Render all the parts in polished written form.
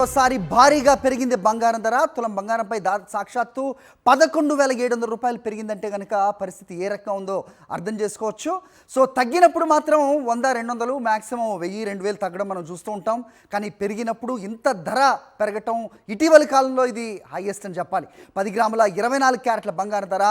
ఒకసారి భారీగా పెరిగింది బంగారం ధర. తులం బంగారంపై సాక్షాత్తు 11,700 రూపాయలు పెరిగిందంటే కనుక పరిస్థితి ఏ రకంగా ఉందో అర్థం చేసుకోవచ్చు. సో తగ్గినప్పుడు మాత్రం 100-200 మ్యాక్సిమం 1000-2000 తగ్గడం మనం చూస్తూ ఉంటాం. కానీ పెరిగినప్పుడు ఇంత ధర పెరగటం ఇటీవలి కాలంలో ఇది హైయెస్ట్ అని చెప్పాలి. 10 గ్రాముల 24 క్యారెట్ల బంగారం ధర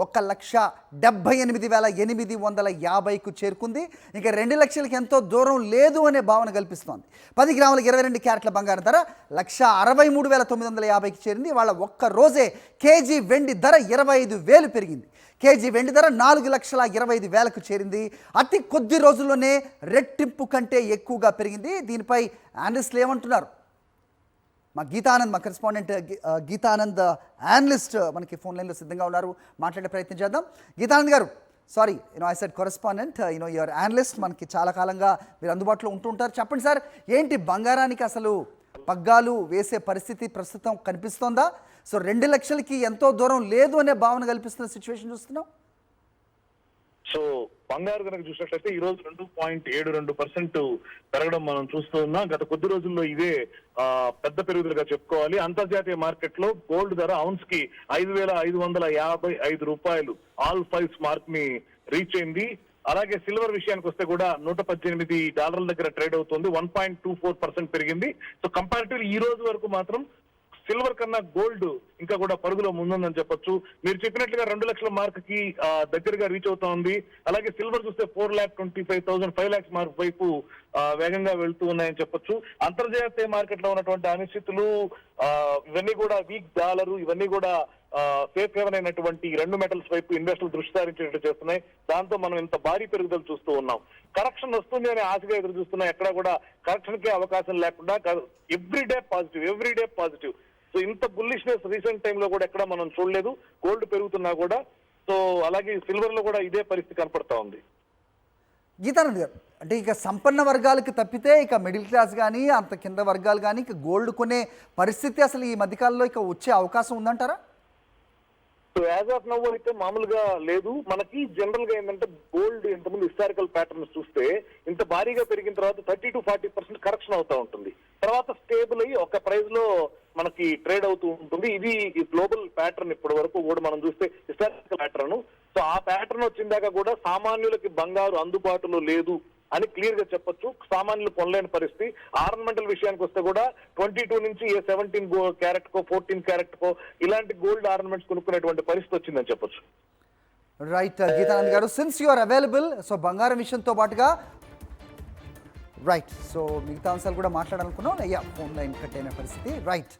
1,78,850కు చేరుకుంది. ఇంకా 2 లక్షలకి ఎంతో దూరం లేదు అనే భావన కల్పిస్తోంది. 10 గ్రాముల 22 క్యారెట్ల బంగారం ధర 1,63,950కి చేరింది. వాళ్ళ ఒక్క రోజే కేజీ వెండి ధర 25,000 పెరిగింది. కేజీ వెండి ధర 4,25,000కు చేరింది. అతి కొద్ది రోజుల్లోనే రెట్టింపు కంటే ఎక్కువగా పెరిగింది. దీనిపై అనలిస్టులు ఏమంటున్నారు? మా గీతానంద్, మా కరెస్పాండెంట్ గీతానంద్ అనలిస్ట్ మనకి ఫోన్ లైన్లో సిద్ధంగా ఉన్నారు. మాట్లాడే ప్రయత్నం చేద్దాం. గీతానంద్ గారు, sorry I said correspondent, your analyst. మనకి చాలా కాలంగా మీరు అందుబాటులో ఉంటుంటారు. చెప్పండి సార్, ఏంటి బంగారానికి అసలు పగ్గాలు వేసే పరిస్థితి ప్రస్తుతం కనిపిస్తోందా? సో 2 లక్షలకి ఎంతో దూరం లేదు అనే భావన కల్పిస్తున్న సిచ్యువేషన్ చూస్తున్నాం. సో బంగారు కనుక చూసినట్లయితే ఈ రోజు 2.72% పెరగడం మనం చూస్తూ ఉన్నాం. గత కొద్ది రోజుల్లో ఇదే పెద్ద పెరుగుదలగా చెప్పుకోవాలి. అంతర్జాతీయ మార్కెట్ లో గోల్డ్ ధర ఔన్స్ కి 5,555 రూపాయలు ఆల్ ఫైవ్స్ మార్క్ ని రీచ్ అయింది. అలాగే సిల్వర్ విషయానికి వస్తే కూడా $118 దగ్గర ట్రేడ్ అవుతుంది. 1.24% పెరిగింది. సో కంపారిటివ్లీ ఈ రోజు వరకు మాత్రం సిల్వర్ కన్నా గోల్డ్ ఇంకా కూడా పరుగులో ముందుందని చెప్పొచ్చు. మీరు చెప్పినట్లుగా 2 లక్షల మార్క్ కి దగ్గరగా రీచ్ అవుతా ఉంది. అలాగే సిల్వర్ చూస్తే 4,25,000 5 lakhs మార్క్ వైపు వేగంగా వెళ్తూ ఉన్నాయని చెప్పొచ్చు. అంతర్జాతీయ మార్కెట్ లో ఉన్నటువంటి అనిశ్చితులు, ఇవన్నీ కూడా వీక్ డాలర్, ఇవన్నీ కూడా సేఫ్ హెవెన్ అయినటువంటి 2 మెటల్స్ వైపు ఇన్వెస్టర్లు దృష్టి సారించేటట్టు చేస్తున్నాయి. దాంతో మనం ఇంత భారీ పెరుగుదల చూస్తూ ఉన్నాం. కరెక్షన్ వస్తుంది అని ఆశగా ఎదురు చూస్తున్నాం. ఎక్కడ కూడా కరెక్షన్ కి అవకాశం లేకుండా ఎవ్రీడే పాజిటివ్. సో ఇంత బుల్లిష్నెస్ రీసెంట్ టైంలో కూడా ఎక్కడ మనం చూడలేదు. గోల్డ్ పెరుగుతున్నా కూడా. సో అలాగే సిల్వర్ లో కూడా ఇదే పరిస్థితి కనపడతా ఉంది. గీతానంద్ గారు, అంటే ఇక సంపన్న వర్గాలకు తప్పితే ఇక మిడిల్ క్లాస్ కానీ అంత కింద వర్గాలు కానీ ఇక గోల్డ్ కొనే పరిస్థితి అసలు ఈ మధ్యకాలంలో ఇక వచ్చే అవకాశం ఉందంటారా? సో యాజ్ ఆఫ్ నౌ అయితే మామూలుగా లేదు. మనకి జనరల్ గా ఏంటంటే గోల్డ్ ఇంతకుముందు హిస్టారికల్ ప్యాటర్న్స్ చూస్తే ఇంత భారీగా పెరిగిన తర్వాత 30-40% కరెక్షన్ అవుతా ఉంటుంది. తర్వాత స్టేబుల్ అయ్యి ఒక ప్రైస్ లో మనకి ట్రేడ్ అవుతూ ఉంటుంది. ఇది గ్లోబల్ ప్యాటర్న్ ఇప్పటి వరకు కూడా మనం చూస్తే హిస్టారికల్ ప్యాటర్న్. సో ఆ ప్యాటర్న్ వచ్చిందాక కూడా సామాన్యులకి బంగారు అందుబాటులో లేదు అని క్లియర్ గా చెప్పొచ్చు. సామాన్యులు కొనలేని పరిస్థితి. ఆర్నమెంటల్ విషయానికి వస్తే కూడా 22 నుంచి 17 క్యారెట్ కో 14 క్యారెట్ కో ఇలాంటి గోల్డ్ ఆర్నమెంట్స్ కొనుక్కునేటువంటి పరిస్థితి వచ్చిందని చెప్పొచ్చు. రైట్ గీతానంద్ గారు, since you are available, so బంగారం విషయంతో పాటుగా రైట్, సో మిగతా అంశాలు కూడా మాట్లాడాలనుకున్నాం. ఫోన్ లైన్ కట్ అయిన పరిస్థితి. రైట్.